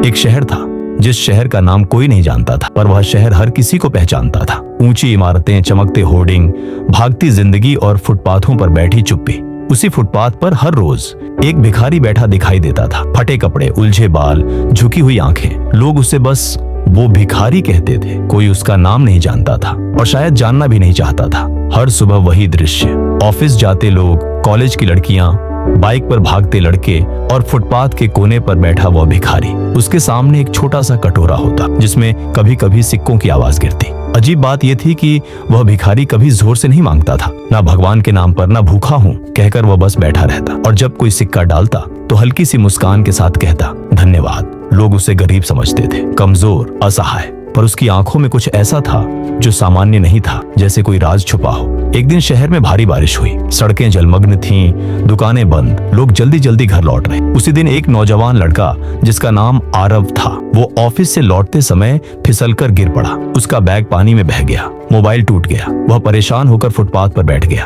एक शहर था जिस शहर का नाम कोई नहीं जानता था, पर वह शहर हर किसी को पहचानता था। ऊंची इमारतें, चमकते होर्डिंग, भागती जिंदगी और फुटपाथों पर बैठी चुप्पी। उसी फुटपाथ पर हर रोज एक भिखारी बैठा दिखाई देता था। फटे कपड़े, उलझे बाल, झुकी हुई आंखें। लोग उसे बस वो भिखारी कहते थे। कोई उसका नाम नहीं जानता था और शायद जानना भी नहीं चाहता था। हर सुबह वही दृश्य, ऑफिस जाते लोग, कॉलेज की लड़कियां, बाइक पर भागते लड़के और फुटपाथ के कोने पर बैठा वह भिखारी। उसके सामने एक छोटा सा कटोरा होता जिसमें कभी कभी सिक्कों की आवाज गिरती। अजीब बात यह थी कि वह भिखारी कभी जोर से नहीं मांगता था, ना भगवान के नाम पर, ना भूखा हूँ कहकर वह बस बैठा रहता। और जब कोई सिक्का डालता तो हल्की सी मुस्कान के साथ कहता, धन्यवाद। लोग उसे गरीब समझते थे, कमजोर, असहाय, पर उसकी आंखों में कुछ ऐसा था जो सामान्य नहीं था, जैसे कोई राज छुपा हो। एक दिन शहर में भारी बारिश हुई, सड़कें जलमग्न थीं, दुकानें बंद, लोग जल्दी जल्दी घर लौट रहे। उसी दिन एक नौजवान लड़का जिसका नाम आरव था, वो ऑफिस से लौटते समय फिसलकर गिर पड़ा। उसका बैग पानी में बह गया, मोबाइल टूट गया। वह परेशान होकर फुटपाथ पर बैठ गया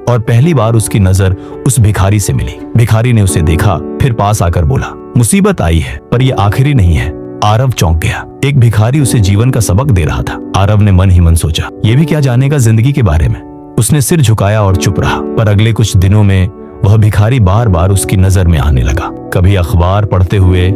और पहली बार उसकी नजर उस भिखारी से मिली। भिखारी ने उसे देखा, फिर पास आकर बोला, मुसीबत आई है पर ये आखिरी नहीं है। आरव चौंक गया। एक भिखारी उसे जीवन का सबक दे रहा था। आरव ने मन ही मन सोचा, ये भी क्या जानेगा जिंदगी के बारे में। उसने सिर झुकाया और चुप रहा। पर अगले कुछ दिनों में वह भिखारी बार बार उसकी नजर में आने लगा। कभी अखबार पढ़ते हुए,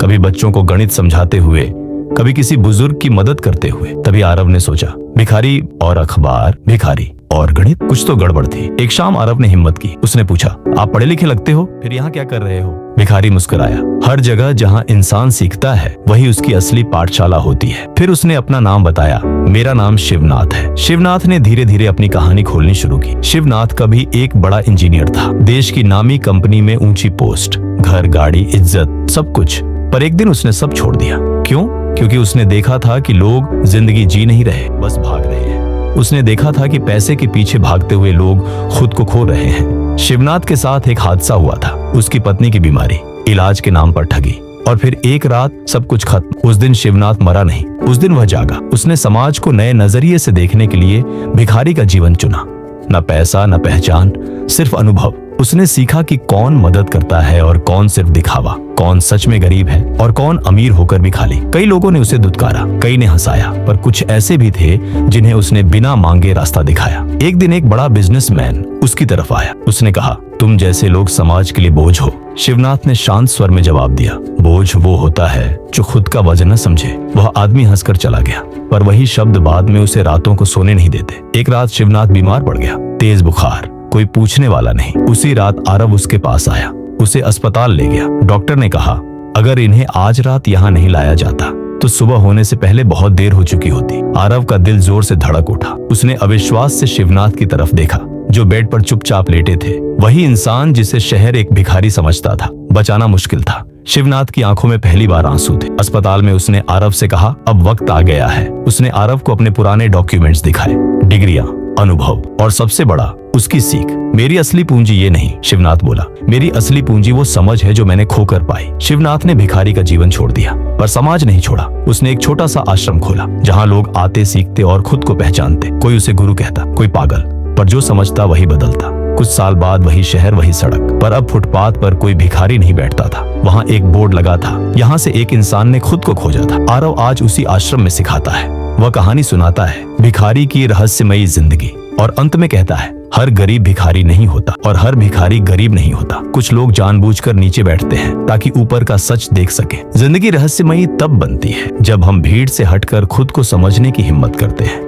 कभी बच्चों को गणित समझाते हुए, कभी किसी बुजुर्ग की मदद करते हुए। तभी आरव ने सोचा, भिखारी और अखबार, भिखारी और गणित, कुछ तो गड़बड़ थी। एक शाम आरव ने हिम्मत की। उसने पूछा, आप पढ़े लिखे लगते हो, फिर यहाँ क्या कर रहे हो? भिखारी मुस्कुराया। हर जगह जहाँ इंसान सीखता है वही उसकी असली पाठशाला होती है। फिर उसने अपना नाम बताया, मेरा नाम शिवनाथ है। शिवनाथ ने धीरे धीरे अपनी कहानी खोलनी शुरू की। शिवनाथ कभी एक बड़ा इंजीनियर था, देश की नामी कंपनी में ऊंची पोस्ट, घर, गाड़ी, इज्जत, सब कुछ। पर एक दिन उसने सब छोड़ दिया। क्यों? क्योंकि उसने देखा था कि लोग जिंदगी जी नहीं रहे, बस भाग रहे हैं। उसने देखा था कि पैसे के पीछे भागते हुए लोग खुद को खो रहे हैं। शिवनाथ के साथ एक हादसा हुआ था। उसकी पत्नी की बीमारी, इलाज के नाम पर ठगी, और फिर एक रात सब कुछ खत्म। उस दिन शिवनाथ मरा नहीं, उस दिन वह जागा। उसने समाज को नए नजरिए से देखने के लिए भिखारी का जीवन चुना। न पैसा, न पहचान, सिर्फ अनुभव। उसने सीखा कि कौन मदद करता है और कौन सिर्फ दिखावा, कौन सच में गरीब है और कौन अमीर होकर भी खाली। कई लोगों ने उसे दुत्कारा, कई ने हंसाया, पर कुछ ऐसे भी थे जिन्हें उसने बिना मांगे रास्ता दिखाया। एक दिन एक बड़ा बिजनेसमैन उसकी तरफ आया। उसने कहा, तुम जैसे लोग समाज के लिए बोझ हो। शिवनाथ ने शांत स्वर में जवाब दिया, बोझ वो होता है जो खुद का वजन न समझे। वह आदमी हंसकर चला गया, पर वही शब्द बाद में उसे रातों को सोने नहीं देते। एक रात शिवनाथ बीमार पड़ गया, तेज बुखार, कोई पूछने वाला नहीं। उसी रात आरव उसके पास आया, उसे अस्पताल ले गया। डॉक्टर ने कहा, अगर इन्हें आज रात यहाँ नहीं लाया जाता तो सुबह होने से पहले बहुत देर हो चुकी होती। आरव का दिल जोर से धड़क उठा। उसने अविश्वास से शिवनाथ की तरफ देखा, जो बेड पर चुपचाप लेटे थे। वही इंसान जिसे शहर एक भिखारी समझता था। बचाना मुश्किल था। शिवनाथ की आंखों में पहली बार आंसू थे। अस्पताल में उसने आरव से कहा, अब वक्त आ गया है। उसने आरव को अपने पुराने डॉक्यूमेंट्स दिखाए, डिग्रियां, अनुभव और सबसे बड़ा उसकी सीख। मेरी असली पूंजी ये नहीं, शिवनाथ बोला, मेरी असली पूंजी वो समझ है जो मैंने खोकर पाई। शिवनाथ ने भिखारी का जीवन छोड़ दिया, पर समाज नहीं छोड़ा। उसने एक छोटा सा आश्रम खोला, जहाँ लोग आते, सीखते और खुद को पहचानते। कोई उसे गुरु कहता, कोई पागल, पर जो समझता वही बदलता। कुछ साल बाद वही शहर, वही सड़क, पर अब फुटपाथ पर कोई भिखारी नहीं बैठता था। वहाँ एक बोर्ड लगा था, यहाँ से एक इंसान ने खुद को खोजा था। आरव आज उसी आश्रम में सिखाता है। वह कहानी सुनाता है, भिखारी की रहस्यमयी जिंदगी, और अंत में कहता है, हर गरीब भिखारी नहीं होता और हर भिखारी गरीब नहीं होता। कुछ लोग जानबूझकर नीचे बैठते हैं ताकि ऊपर का सच देख सके। जिंदगी रहस्यमयी तब बनती है जब हम भीड़ से हटकर खुद को समझने की हिम्मत करते हैं।